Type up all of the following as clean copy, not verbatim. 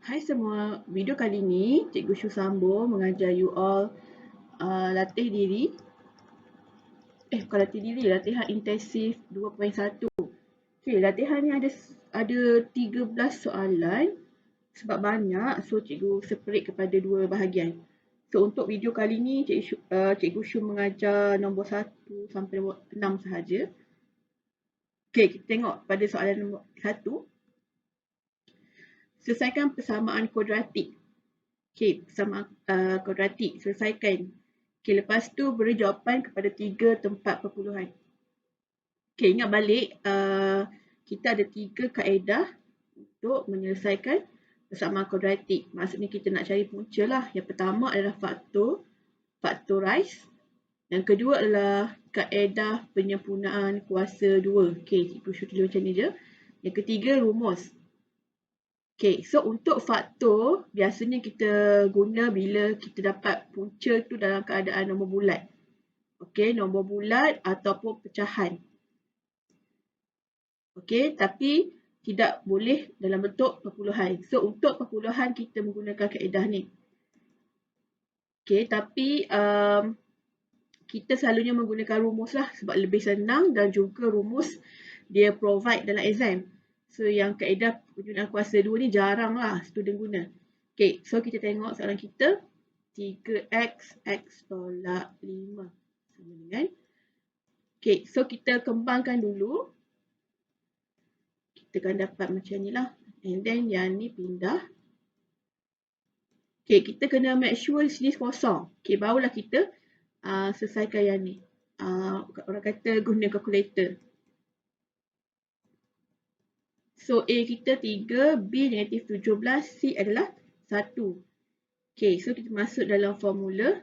Hai semua, video kali ni Cikgu Shu sambung mengajar you all latih diri. Bukan latih diri, latihan intensif 2.1. Okay, latihan ni ada 13 soalan. Sebab banyak, so cikgu separate kepada dua bahagian. So untuk video kali ni Cikgu Shu mengajar nombor 1 sampai nombor 6 sahaja. Okay, kita tengok pada soalan nombor 1. Selesaikan persamaan kuadratik. Okay, persamaan kuadratik, selesaikan. Okay, lepas tu beri jawapan kepada 3 tempat perpuluhan. Okay, ingat balik, kita ada 3 kaedah untuk menyelesaikan persamaan kuadratik. Maksudnya kita nak cari punca lah. Yang pertama adalah factorize. Yang kedua adalah kaedah penyempurnaan kuasa 2. Okay, cikgu show tulis macam ni je. Yang ketiga, rumus. Okay, so untuk faktor, biasanya kita guna bila kita dapat punca tu dalam keadaan nombor bulat. Okay, nombor bulat ataupun pecahan. Okay, tapi tidak boleh dalam bentuk perpuluhan. So, untuk perpuluhan kita menggunakan kaedah ni. Okay, tapi kita selalunya menggunakan rumus lah sebab lebih senang dan juga rumus dia provide dalam exam. So, yang kaedah penggunaan kuasa 2 ni jarang lah student guna. Okay, so kita tengok soalan kita. 3x, x tolak 5. Sama dengan. Okay, so kita kembangkan dulu. Kita akan dapat macam ni lah. And then yang ni pindah. Okay, kita kena make sure sini kosong. Okay, barulah kita selesaikan yang ni. Orang kata guna calculator. So, A kita 3, B negatif 17, C adalah 1. Okay, so kita masuk dalam formula.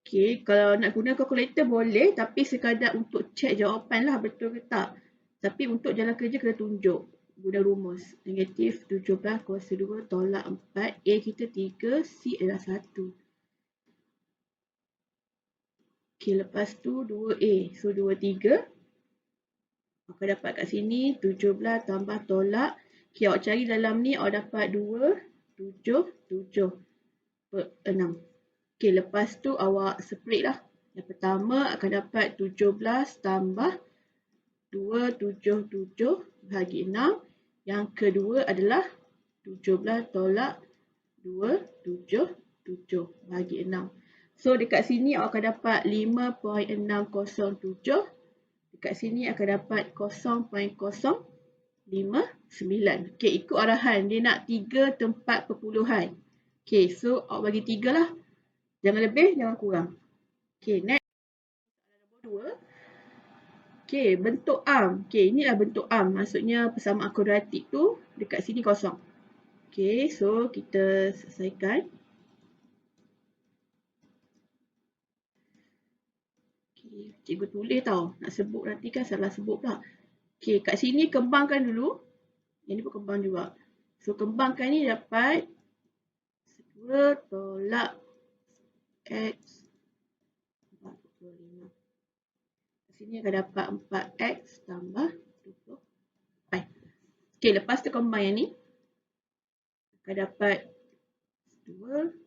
Okay, kalau nak guna calculator boleh, tapi sekadar untuk check jawapan lah betul ke tak. Tapi untuk jalan kerja kena tunjuk. Guna rumus. Negatif 17 kuasa 2 tolak 4. A kita 3, C adalah 1. Okay, lepas tu 2A. So, 2, 3. Awak dapat kat sini 17 tambah tolak. Okay, awak cari dalam ni awak dapat 2, 7, 7 per 6. Okay, lepas tu awak separate lah. Yang pertama akan dapat 17 tambah 277 bahagi 6. Yang kedua adalah 17 tolak 277 bahagi 6. So, dekat sini awak akan dapat 5.607. Dekat sini akan dapat 0.059. Okay, ikut arahan. Dia nak 3 tempat perpuluhan. Okay, so awak bagi 3 lah. Jangan lebih, jangan kurang. Okay, next. Nombor 2. Okay, bentuk arm. Okay, inilah bentuk arm. Maksudnya persamaan kuadratik tu dekat sini kosong. Okay, so kita selesaikan. Okay, cikgu tulis tau. Nak sebut nanti kan salah sebut pula. Okay, kat sini kembangkan dulu. Yang ni pun kembang juga. So, kembangkan ni dapat 2 tolak X 45. Sini akan dapat 4X tambah 24. Okay, lepas tu combine yang ni. Akan dapat 2.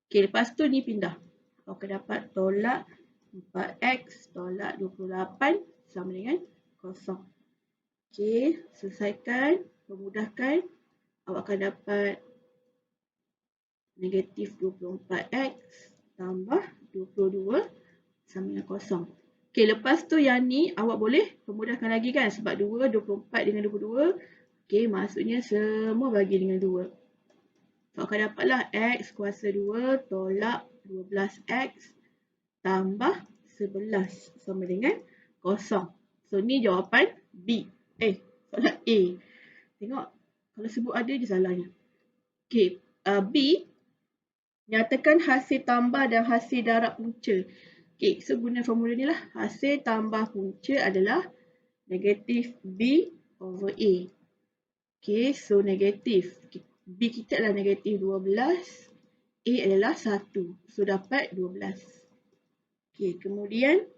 Okay, lepas tu ni pindah. Akan dapat tolak 4X tolak 28 sama dengan 0. Okay, selesaikan. Memudahkan. Awak akan dapat negatif 24X tambah 22 sama dengan 0. Okay, lepas tu yang ni awak boleh pemudahkan lagi kan. Sebab 2, 24 dengan 22. Okay, maksudnya semua bagi dengan 2. So, akan dapatlah X kuasa 2 tolak 12X tambah 11 sama dengan 0. So, ni jawapan B. Soalan A. Tengok, kalau sebut ada je salahnya. Okay, B. Nyatakan hasil tambah dan hasil darab punca. Okay, so guna formula ni lah. Hasil tambah punca adalah negatif B over A. Okay, so negatif. B kita adalah negatif 12. A adalah 1. So, dapat 12. Okay, kemudian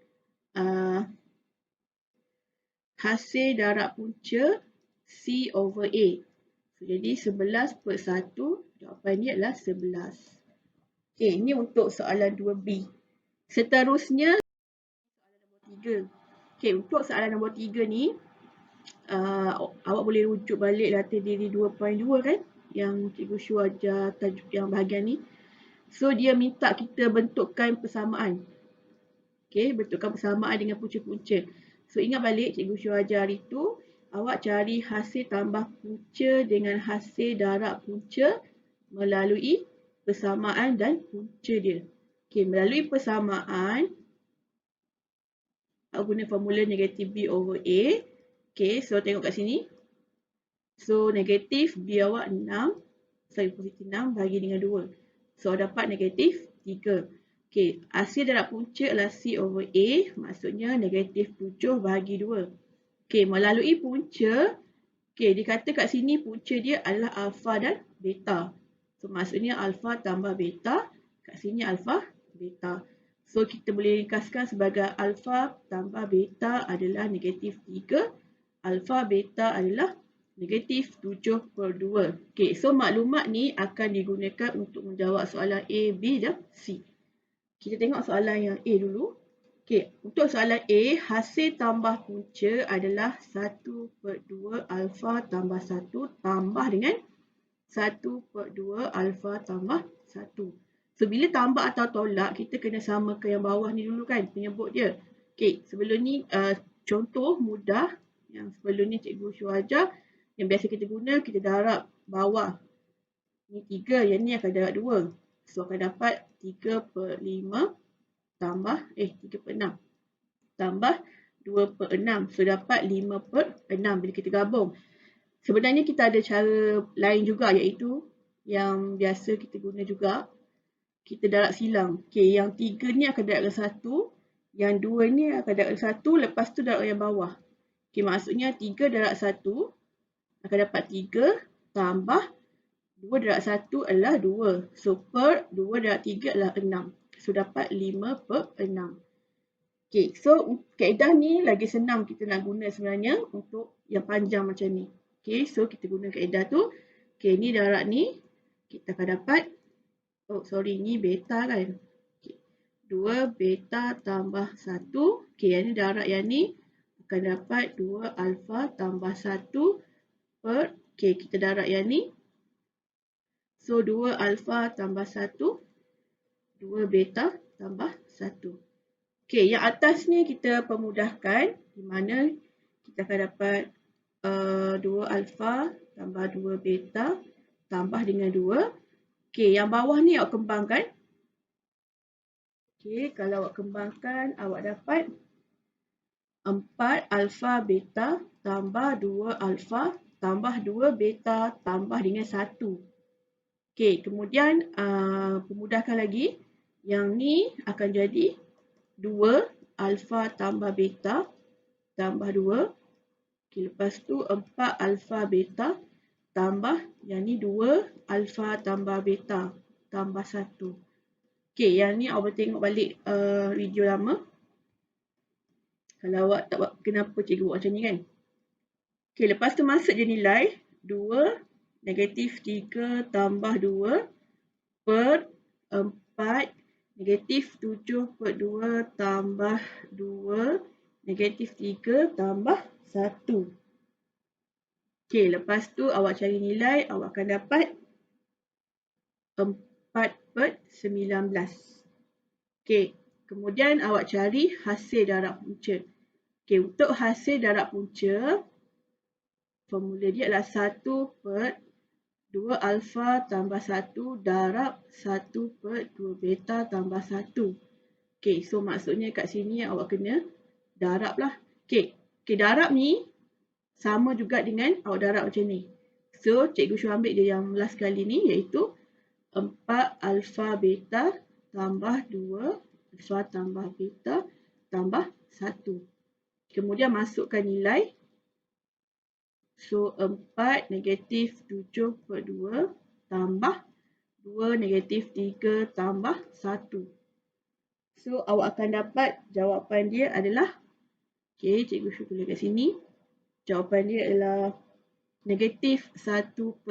hasil darab punca C over A. So, jadi 11/1, jawapan dia adalah 11. Okey, ini untuk soalan 2B. Seterusnya, soalan nombor 3. Okey, untuk soalan nombor 3 ni, awak boleh rujuk balik latih diri 2.2 kan? Yang Cikgu Syu ajar tajuk yang bahagian ni. So, dia minta kita bentukkan persamaan. Okey, bentukkan persamaan dengan punca-punca. So, ingat balik Cikgu Syu ajar hari tu, awak cari hasil tambah punca dengan hasil darab punca melalui persamaan dan punca dia. Okey, melalui persamaan, awak guna formula negatif B over A. Okey, so tengok kat sini. So, negatif B awak 6, positif 6 bagi dengan 2. So, dapat negatif 3. Okey, hasil darab punca adalah C over A, maksudnya negatif 7 bagi 2. Okey, melalui punca, okey, dikata kat sini punca dia adalah alfa dan beta. So, maksudnya alfa tambah beta, kat sini alfa, beta. So, kita boleh ringkaskan sebagai alfa tambah beta adalah negatif 3, alfa beta adalah negatif 7/2. Okey, so maklumat ni akan digunakan untuk menjawab soalan A, B dan C. Kita tengok soalan yang A dulu. Okey, untuk soalan A, hasil tambah punca adalah 1/2 alfa tambah 1 tambah dengan 1/2 alfa tambah 1. So, bila tambah atau tolak, kita kena samakan yang bawah ni dulu kan, penyebut dia. Okey, sebelum ni contoh mudah yang sebelum ni Cikgu Syu ajar, yang biasa kita guna, kita darab bawah. Ni 3, yang ni akan darab 2. So, akan dapat 3/5 tambah 3/6 tambah 2/6. So, dapat 5/6 bila kita gabung. Sebenarnya kita ada cara lain juga, iaitu yang biasa kita guna juga. Kita darab silang. Okey, yang 3 ni akan darab dengan 1. Yang 2 ni akan darab dengan 1. Lepas tu darab yang bawah. Okey, maksudnya 3 darab 1 akan dapat 3 tambah 2 darab 1 adalah 2. So, per 2 darab 3 adalah 6. So, dapat 5/6. Okey, so kaedah ni lagi senang kita nak guna sebenarnya untuk yang panjang macam ni. Okey, so kita guna kaedah tu. Okey, ni darab ni. Kita akan dapat, ni beta kan. Okay. 2 beta tambah 1. Okey, yang ni darab yang ni akan dapat 2 alfa tambah 1 per, okey, kita darab yang ni. So, 2 alfa tambah 1, 2 beta tambah 1. Okey, yang atas ni kita permudahkan, di mana kita akan dapat 2 alfa tambah 2 beta tambah dengan 2. Okey, yang bawah ni awak kembangkan. Okey, kalau awak kembangkan, awak dapat 4 alfa beta tambah 2 alfa tambah 2 beta tambah dengan 1. Okey, kemudian permudahkan lagi. Yang ni akan jadi 2 alfa tambah beta tambah 2. Okay, lepas tu 4 alfa beta tambah yang ni 2 alfa tambah beta tambah 1. Okay, yang ni awak tengok balik video lama. Kalau awak tak buat, kenapa cikgu buat macam ni kan? Okay, lepas tu masuk je nilai 2 negatif 3 tambah 2 per 4 negatif 7/2 tambah 2 negatif 3 tambah 1. Okey, lepas tu awak cari nilai, awak akan dapat 4/19. Okey, kemudian awak cari hasil darab punca. Okey, untuk hasil darab punca, formula dia adalah 1/2 alfa tambah 1 darab 1/2 beta tambah 1. Okey, so maksudnya kat sini awak kena darab lah. Okey, darab ni sama juga dengan awak darab macam ni. So, cikgu Syu ambil dia yang last kali ni, iaitu 4 alfa beta tambah 2 alfa tambah beta tambah 1. Kemudian masukkan nilai. So, 4 negatif 7/2 tambah 2 negatif 3 tambah 1. So, awak akan dapat jawapan dia adalah, okey, cikgu Syu tulis kat sini, Jawapan dia adalah negatif 1/19.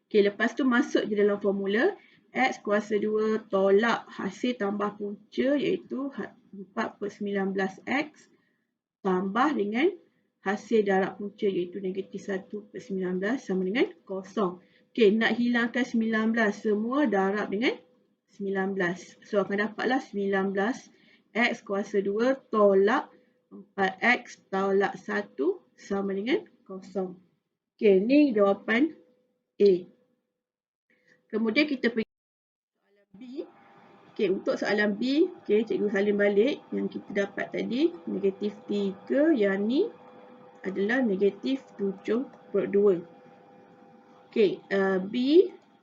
Okey, lepas tu masuk je dalam formula. X kuasa 2 tolak hasil tambah punca iaitu 4/19X tambah dengan hasil darab punca iaitu negatif 1/19 sama dengan kosong. Okey, nak hilangkan 19 semua darab dengan 19. So akan dapatlah 19 X kuasa 2 tolak 4X tolak 1 sama dengan kosong. Okey, ni jawapan A. Kemudian kita pergi soalan B. Okey, untuk soalan B, okey, cikgu salin balik yang kita dapat tadi, negatif 3 yang ni adalah negatif 7/2. Okey, B,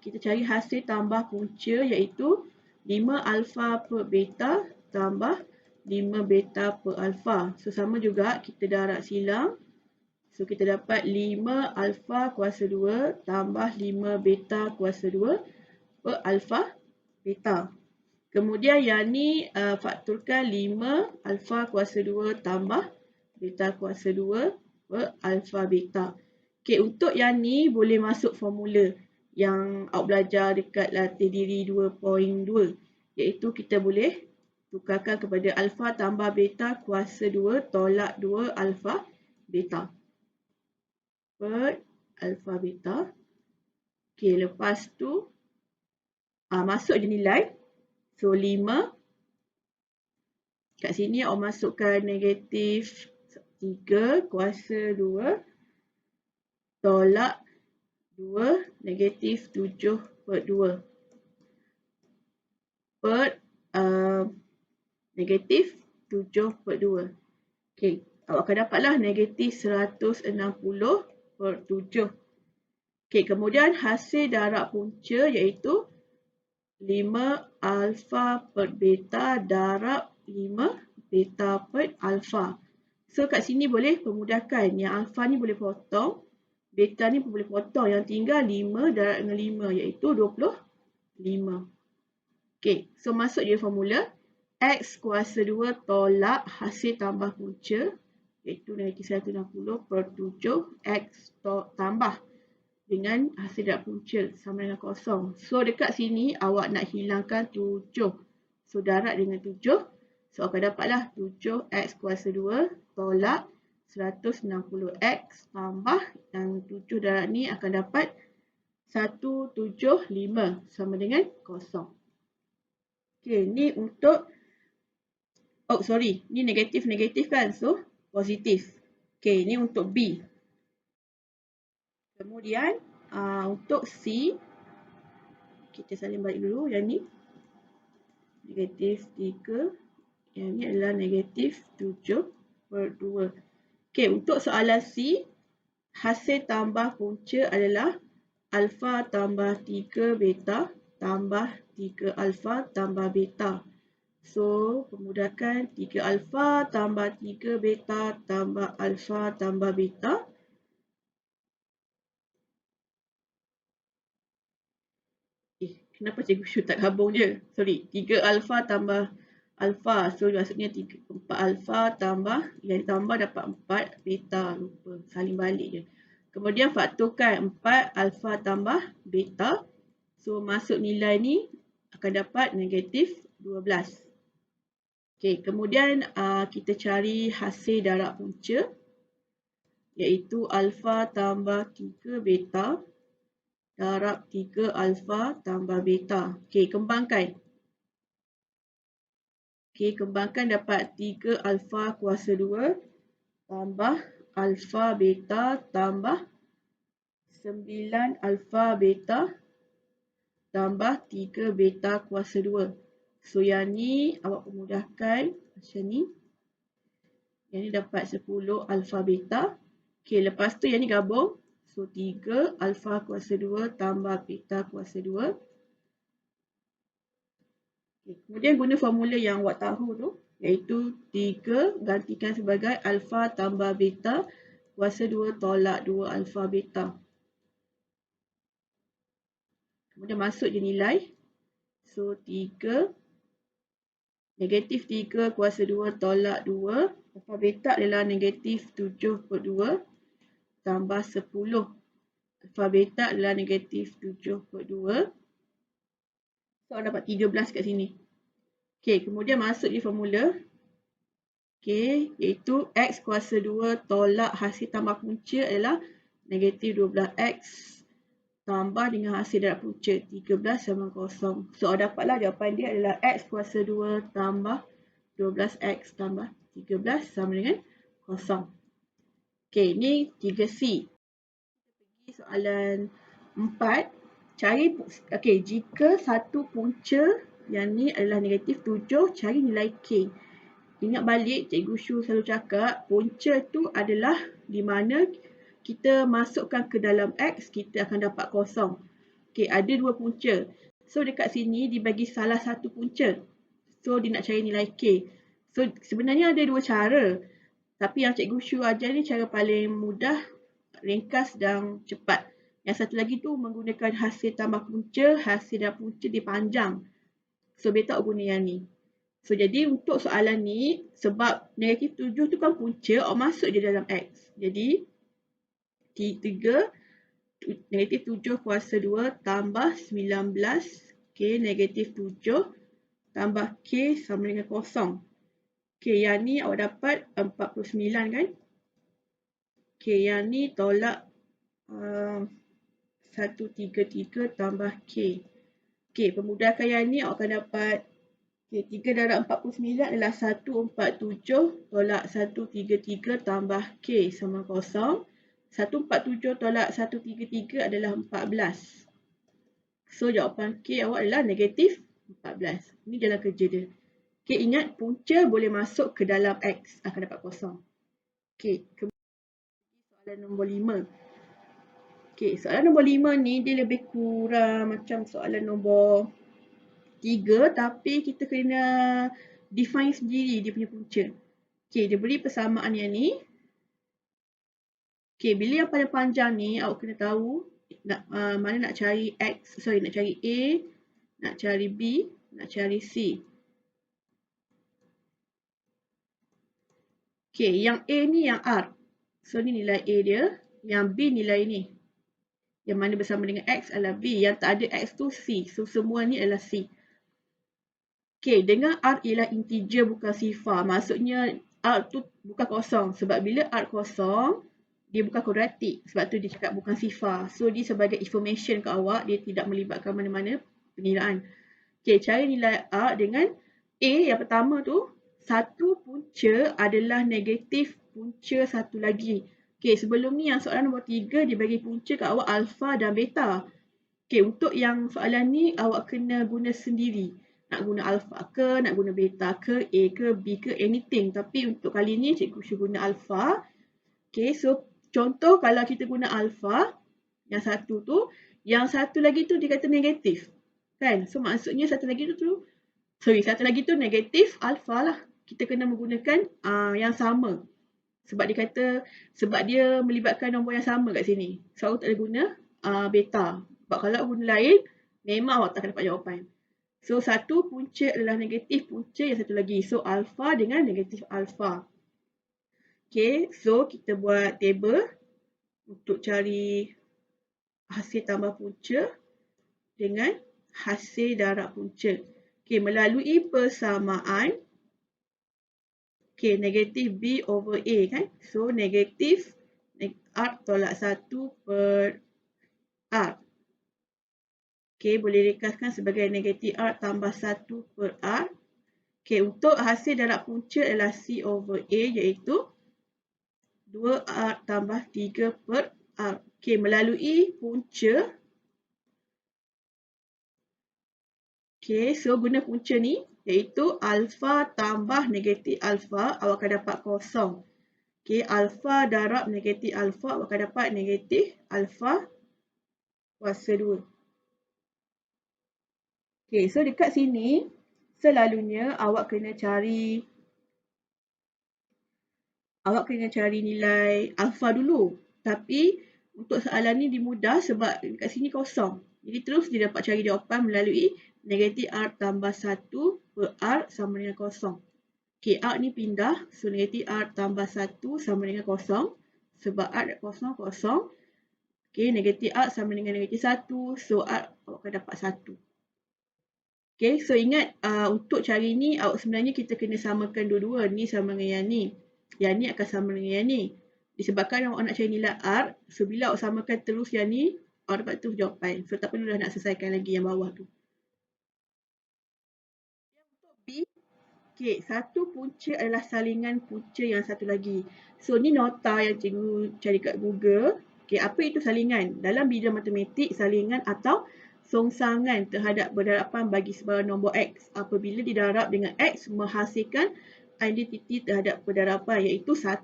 kita cari hasil tambah punca iaitu 5 alfa per beta tambah 5 beta per alfa. So, sama juga kita darab silang. So, kita dapat 5 alfa kuasa 2 tambah 5 beta kuasa 2 per alfa beta. Kemudian yang ni fakturkan 5 alfa kuasa 2 tambah beta kuasa 2 per alfa beta. Okey, untuk yang ni boleh masuk formula yang awak belajar dekat latih diri 2.2. Iaitu kita boleh tukarkan kepada alfa tambah beta kuasa 2 tolak 2 alfa beta per alfa beta. Okey, lepas tu masuk je nilai. So, 5. Kat sini awak masukkan negatif 3 kuasa 2 tolak 2 negatif 7/2 per negatif 7/2. Okey, awak akan dapatlah negatif 160/7. Okey, kemudian hasil darab punca iaitu 5 alfa per beta darab 5 beta per alfa. So, kat sini boleh pemudahkan. Yang alfa ni boleh potong. Beta ni pun boleh potong. Yang tinggal 5 darab dengan 5 iaitu 25. Okey, so masuk je formula. X kuasa 2 tolak hasil tambah punca iaitu negatif 160/7 X tambah dengan hasil darab punca sama dengan kosong. So, dekat sini awak nak hilangkan 7. So, darab dengan 7. So, akan dapatlah 7X kuasa 2 tolak 160X tambah yang 7 darab ni akan dapat 175 sama dengan kosong. Okey, ni untuk ni negatif-negatif kan? So, positif. Okey, ni untuk B. Kemudian untuk C, kita salin balik dulu yang ni. Negatif 3. Yang ni adalah negatif 7/2. Okey, untuk soalan C, hasil tambah punca adalah alfa tambah 3 beta tambah 3 alfa tambah beta. So, pemudahkan 3 alfa tambah 3 beta tambah alfa tambah beta. Kenapa cikgu tak gabung je? Sorry, 3 alfa tambah alfa. So, maksudnya 4 alfa tambah, yang ditambah dapat 4 beta. Lupa, salin balik je. Kemudian fakturkan 4 alfa tambah beta. So, masuk nilai ni akan dapat negatif 12. Okey, kemudian kita cari hasil darab punca. Iaitu alfa tambah 3 beta darab 3 alfa tambah beta. Okey, kembangkan. Okey, kembangkan dapat 3 alfa kuasa 2 tambah alfa beta tambah 9 alfa beta tambah 3 beta kuasa 2. So, yang ni awak pemudahkan macam ni. Yang ni dapat 10 alfa beta. Okey, lepas tu yang ni gabung. So, 3 alfa kuasa 2 tambah beta kuasa 2. Okay. Kemudian guna formula yang awak tahu tu. Iaitu 3 gantikan sebagai alfa tambah beta kuasa 2 tolak 2 alfa beta. Kemudian masuk je nilai. So, 3 Negatif 3 kuasa 2 tolak 2. Alfa beta adalah negatif 7/2 tambah 10. Alfa beta adalah negatif 7/2. So, dapat 13 kat sini. Okey, kemudian masuk di formula. Okey, iaitu X kuasa 2 tolak hasil tambah punca adalah negatif 12X tambah dengan hasil darab punca 13 sama 0. So, dapatlah jawapan dia adalah X kuasa 2 tambah 12X tambah 13 sama dengan 0. Okey, ni 3C. Pergi soalan 4. Cari, okey, jika satu punca yang ni adalah negatif 7, cari nilai K. Ingat balik, Cikgu Shu selalu cakap, punca tu adalah di mana kita masukkan ke dalam X, kita akan dapat kosong. Okey, ada dua punca. So, dekat sini dibagi salah satu punca. So, dia nak cari nilai K. So, sebenarnya ada dua cara. Tapi yang Cikgu Shu ajar ni cara paling mudah, ringkas dan cepat. Yang satu lagi tu menggunakan hasil tambah punca, hasil dan punca dipanjang. So, beta guna yang ni. So, jadi untuk soalan ni, sebab negatif 7 tu kan punca, masuk je dalam X. Jadi, 3, negatif 7 kuasa 2 tambah 19, okay, negatif 7 tambah K sama dengan 0. Okay, yang ni awak dapat 49 kan? Okay, yang ni tolak 133 tambah K. Okay, pemudahkan yang ni awak akan dapat, okay, 3 darab 49 adalah 147 tolak 133 tambah K sama 0. 147 tolak 133 adalah 14. So, jawapan K awak adalah negatif 14. Ini jalan kerja dia. Okay, ingat punca boleh masuk ke dalam X, akan dapat 0. Okay, soalan nombor 5. Okay, soalan nombor 5 ni dia lebih kurang macam soalan nombor 3, tapi kita kena define sendiri dia punya punca. Okay, dia beri persamaan yang ni. Okay, bila yang paling panjang ni, awak kena tahu mana nak cari X, nak cari A, nak cari B, nak cari C. Okay, yang A ni yang R. So, ni nilai A dia. Yang B nilai ni. Yang mana bersama dengan X adalah B. Yang tak ada X tu C. So, semua ni adalah C. Okay, dengan R ialah integer bukan sifar. Maksudnya R tu bukan kosong. Sebab bila R kosong, dia bukan kuadratik. Sebab tu dia cakap bukan sifar. So, dia sebagai information ke awak. Dia tidak melibatkan mana-mana penilaan. Okay, cari nilai R dengan A yang pertama tu. Satu punca adalah negatif punca satu lagi. Okay, sebelum ni yang soalan nombor 3, dia bagi punca ke awak alpha dan beta. Okay, untuk yang soalan ni, awak kena guna sendiri. Nak guna alpha ke, nak guna beta ke, A ke, B ke, anything. Tapi untuk kali ni, cikgu Syu guna alpha. Okay, so contoh kalau kita guna alpha, yang satu tu, yang satu lagi tu dia kata negatif. Kan? So maksudnya satu lagi tu negatif alpha lah. Kita kena menggunakan yang sama. Sebab dia kata, sebab dia melibatkan nombor yang sama kat sini. So awak tak boleh guna beta. Sebab kalau guna lain, memang awak tak akan dapat jawapan. So, satu punca adalah negatif punca yang satu lagi. So, alpha dengan negatif alpha. Okay, so kita buat table untuk cari hasil tambah punca dengan hasil darab punca. Okay, melalui persamaan, okay, negatif B over A kan. So, negatif R tolak 1 per R. Okay, boleh ringkaskan sebagai negatif R tambah 1 per R. Okay, untuk hasil darab punca adalah C over A iaitu 2R tambah 3 per R. Okay, melalui punca. Okay, so guna punca ni iaitu alpha tambah negatif alpha, awak akan dapat kosong. Okay, alpha darab negatif alpha, awak akan dapat negatif alpha kuasa 2. Okay, so dekat sini, selalunya awak kena cari nilai alpha dulu. Tapi untuk soalan ni dimudah sebab dekat sini kosong. Jadi terus dia dapat cari jawapan melalui negatif R tambah 1 per R sama dengan kosong. Okay, R ni pindah. So, negatif R tambah 1 sama dengan kosong. Sebab R dah kosong, kosong. Okay, negatif R sama dengan negatif 1. So, R awak akan dapat 1. Okay, so ingat untuk cari ni, awak sebenarnya kita kena samakan dua-dua. Ni sama dengan yang ni. Yang ni akan sama dengan yang ni. Disebabkan awak nak cari nilai R. So, bila awak samakan terus yang ni, awak dapat terus jawapan. So, tak perlu dah nak selesaikan lagi yang bawah tu. Untuk B, okay, satu punca adalah salingan punca yang satu lagi. So, ni nota yang cikgu cari kat Google. Okay, apa itu salingan? Dalam bidang matematik, salingan atau songsangan terhadap berdarapan bagi sebarang nombor X apabila didarab dengan X menghasilkan identiti terhadap berdarapan iaitu 1.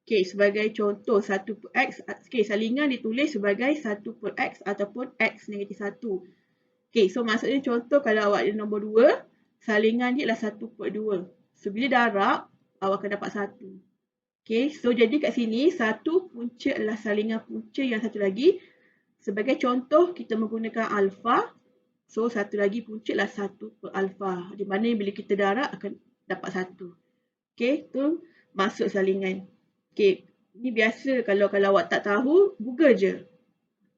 Okay, sebagai contoh 1 per X, okay, salingan ditulis sebagai 1 per X ataupun X negatif 1. Okay, so maksudnya contoh kalau awak ada nombor 2, salingan dia adalah 1 per 2. So, bila darab, awak akan dapat 1. Okay, so jadi kat sini, satu punca adalah salingan punca yang satu lagi. Sebagai contoh, kita menggunakan alfa. So, satu lagi punca adalah 1 per alfa. Di mana bila kita darab, akan dapat 1. Okay, tu masuk salingan. Okay, ni biasa kalau awak tak tahu, Google je.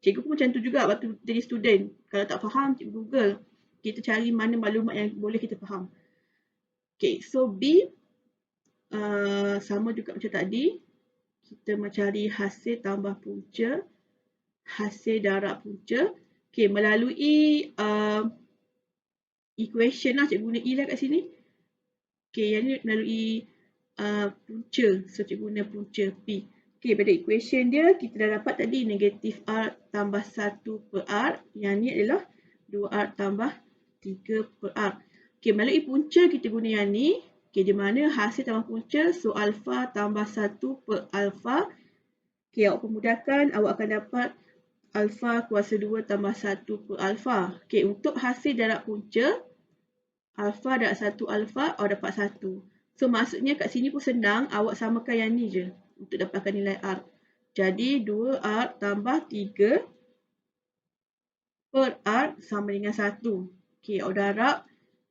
Cikgu pun macam tu juga waktu jadi student. Kalau tak faham, cikgu Google. Kita cari mana maklumat yang boleh kita faham. Okay, so B sama juga macam tadi. Kita mencari hasil tambah punca, hasil darab punca. Okay, melalui equation lah, cikgu guna E lah kat sini. Okay, yang ni melalui punca. So, cikgu guna punca P. Okay, pada equation dia, kita dah dapat tadi negatif R tambah 1 per R. Yang ni adalah 2R tambah 3 per R. Okay, melalui punca kita guna yang ni. Okay, di mana hasil tambah punca, so alfa tambah 1 per alfa. Okay, awak pemudahkan, awak akan dapat alfa kuasa 2 tambah 1 per alfa. Okay, untuk hasil darab punca, alfa darab 1 alfa, awak dapat 1. So, maksudnya kat sini pun senang, awak samakan yang ni je untuk dapatkan nilai R. Jadi, 2R tambah 3 per R sama dengan 1. Okay, awak darab.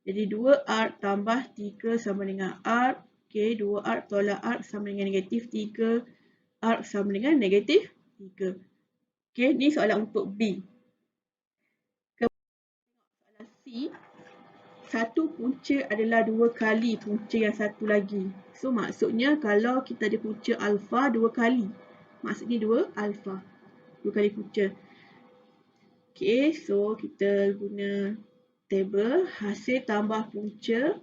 Jadi, 2R tambah 3 sama dengan R. Okay, 2R tolak R sama dengan negatif 3. R sama dengan negatif 3. Okay, ni soalan untuk B. Soalan C. Satu punca adalah 2 kali punca yang satu lagi. So, maksudnya kalau kita ada punca alfa 2 kali. Maksudnya 2 alfa. 2 kali punca. Okay, so kita guna table hasil tambah punca,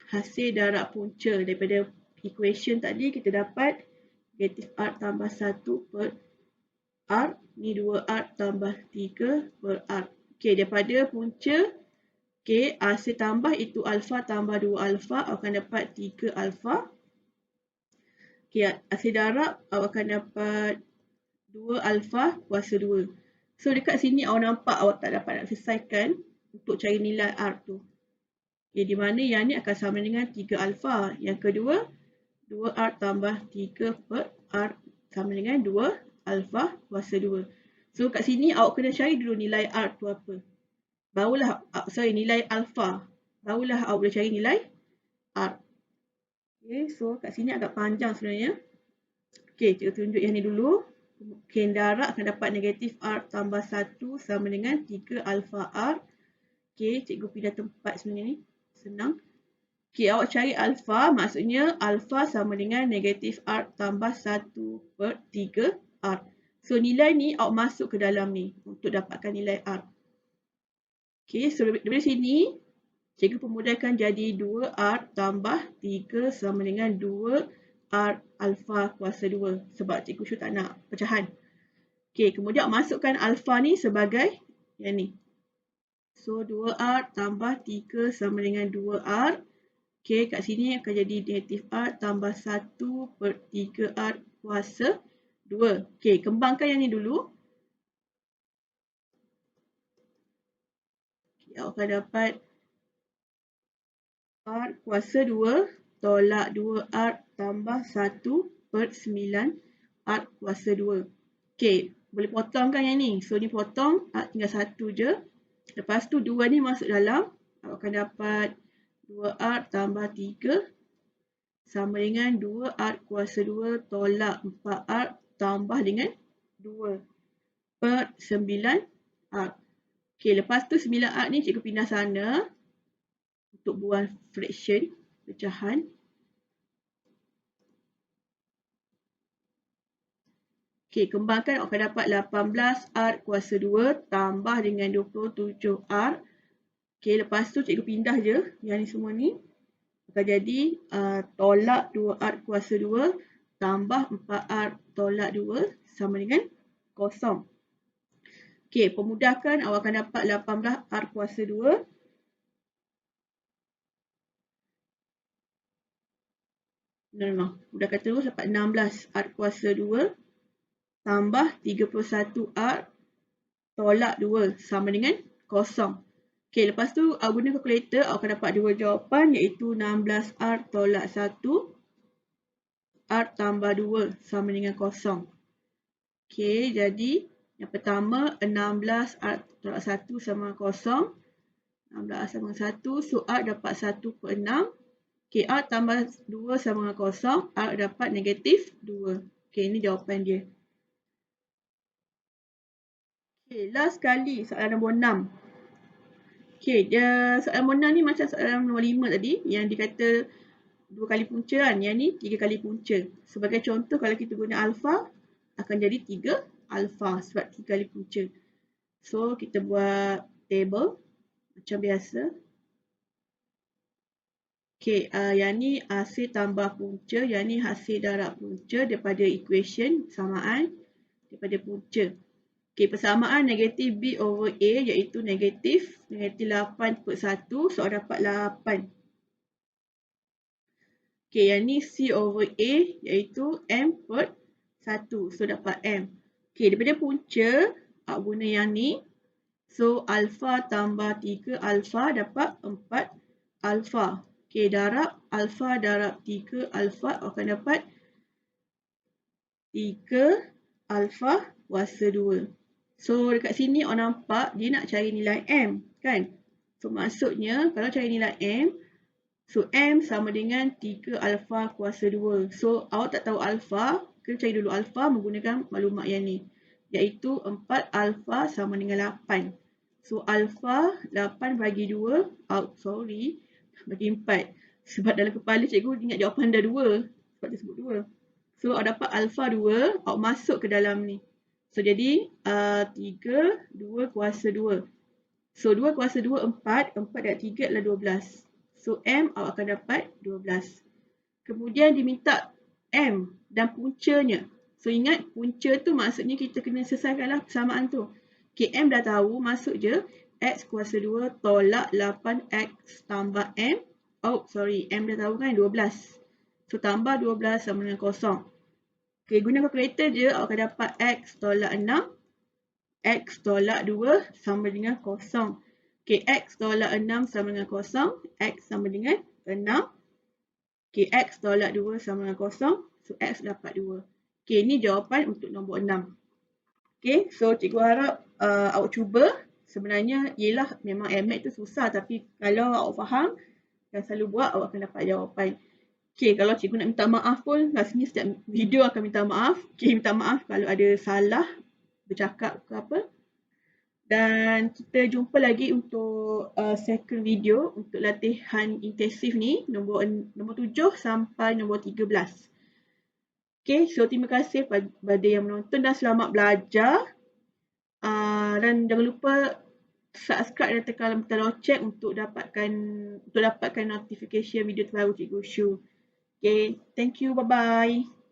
hasil darab punca. Daripada equation tadi kita dapat negatif R tambah 1 per R. Ni 2R tambah 3 per R. Okay, daripada punca, okay, hasil tambah itu alfa tambah 2 alfa, awak akan dapat 3 alfa. Okay, hasil darab, awak akan dapat 2 alfa kuasa 2. So, dekat sini awak nampak awak tak dapat nak selesaikan untuk cari nilai R tu. Okay, di mana yang ni akan sama dengan 3 alfa. Yang kedua, 2R tambah 3 per R sama dengan 2 alfa kuasa 2. So, kat sini awak kena cari dulu nilai R tu apa. Barulah, nilai alfa. Barulah awak boleh cari nilai R. Okay, so kat sini agak panjang sebenarnya. Okay, cikgu tunjuk yang ni dulu. Okay, darab akan dapat negatif R tambah 1 sama dengan 3 alfa R. Okay, cikgu pindah tempat sebenarnya ni. Senang. Okay, awak cari alfa, maksudnya alfa sama dengan negatif R tambah 1 per 3 R. So, nilai ni awak masuk ke dalam ni untuk dapatkan nilai R. Okay, so dari sini, cikgu pemudahkan jadi 2R tambah 3 sama dengan 2R alfa kuasa 2. Sebab cikgu sure tak nak pecahan. Okay, kemudian masukkan alfa ni sebagai yang ni. So, 2R tambah 3 sama dengan 2R. Okay, kat sini akan jadi negatif R tambah 1 per 3R kuasa 2. Okay, kembangkan yang ni dulu. Okay, awak akan dapat R kuasa 2 tolak 2R tambah 1 per 9 R kuasa 2. Okay, boleh potongkan yang ni. So, ni potong, tinggal 1 je. Lepas tu 2 ni masuk dalam. awak akan dapat 2R tambah 3 sama dengan 2R kuasa 2 tolak 4R tambah dengan 2 per 9R. Okey, lepas tu 9R ni cikgu pindah sana untuk buang fraction, pecahan. Okey, kembangkan awak akan dapat 18R kuasa 2 tambah dengan 27R. Okey, lepas tu cikgu pindah je yang ni semua ni. Akan jadi tolak 2R kuasa 2 tambah 4R tolak 2 sama dengan kosong. Okey, pemudahkan awak akan dapat 18R kuasa 2 mudahkan terus dapat 16R kuasa 2 tambah 31R tolak 2 sama dengan kosong. Okey, lepas tu awak guna kalkulator, awak akan dapat dua jawapan iaitu 16R tolak 1 R tambah 2 sama dengan kosong. Okey, jadi yang pertama 16R tolak 1 sama dengan kosong. 16R sama dengan 1, so R dapat 1 per 6. Okey, R tambah 2 sama dengan kosong, R dapat negatif 2. Okey, ini jawapan dia. Okey, last kali soalan nombor 6. Okey, soalan nombor 6 ni macam soalan nombor 5 tadi yang dikata 2 kali punca kan. Yang ni 3 kali punca. Sebagai contoh kalau kita guna alfa akan jadi 3 alfa sebab 3 kali punca. So kita buat table macam biasa. Okey, yang ni hasil tambah punca, yang ni hasil darab punca daripada equation samaan daripada punca. Okey, persamaan negatif B over A iaitu negatif 8 per 1. So, dapat 8. Okey, yang ni C over A iaitu M per 1. So, dapat M. Okey, daripada punca, awak guna yang ni. So, alfa tambah 3 alfa dapat 4 alfa. Okey, darab alfa darab 3 alfa akan dapat 3 alfa kuasa 2. So, dekat sini awak nampak dia nak cari nilai M, kan? So, maksudnya kalau cari nilai M, so M sama dengan 3 alfa kuasa 2. So, awak tak tahu alfa, kena cari dulu alfa menggunakan maklumat yang ni. Iaitu 4 alfa sama dengan 8. So, alfa 8 bagi 2, bagi 4. Sebab dalam kepala cikgu ingat jawapan dah 2. Sebab dia sebut 2. So, awak dapat alfa 2, awak masuk ke dalam ni. So, jadi 3, 2 kuasa 2. So, 2 kuasa 2, 4. 4 dan 3 adalah 12. So, M awak akan dapat 12. Kemudian diminta M dan puncanya. So, ingat punca tu maksudnya kita kena selesaikanlah persamaan tu. Okay, M dah tahu, masuk je. X kuasa 2 tolak 8X tambah M. M dah tahu kan 12. So, tambah 12 sama dengan kosong. Okay, guna kalkulator je, awak akan dapat X tolak 6. X tolak 2 sama dengan kosong. Okay, X tolak 6 sama dengan kosong. X sama dengan 6. Okay, X tolak 2 sama dengan kosong. So, X dapat 2. Okay, ini jawapan untuk nombor 6. Okay, so cikgu harap awak cuba. Sebenarnya, yelah memang MAT tu susah. Tapi kalau awak faham dan selalu buat, awak akan dapat jawapan. Okay, kalau cikgu nak minta maaf pun, rasanya setiap video akan minta maaf. Okay, minta maaf kalau ada salah bercakap ke apa. Dan kita jumpa lagi untuk second video untuk latihan intensif ni, nombor 7 sampai nombor 13. Okay, so terima kasih pada yang menonton dan selamat belajar. Dan jangan lupa subscribe dan tekan butang loceng untuk dapatkan notification video terbaru Cikgu Shu. Okay, thank you, bye-bye.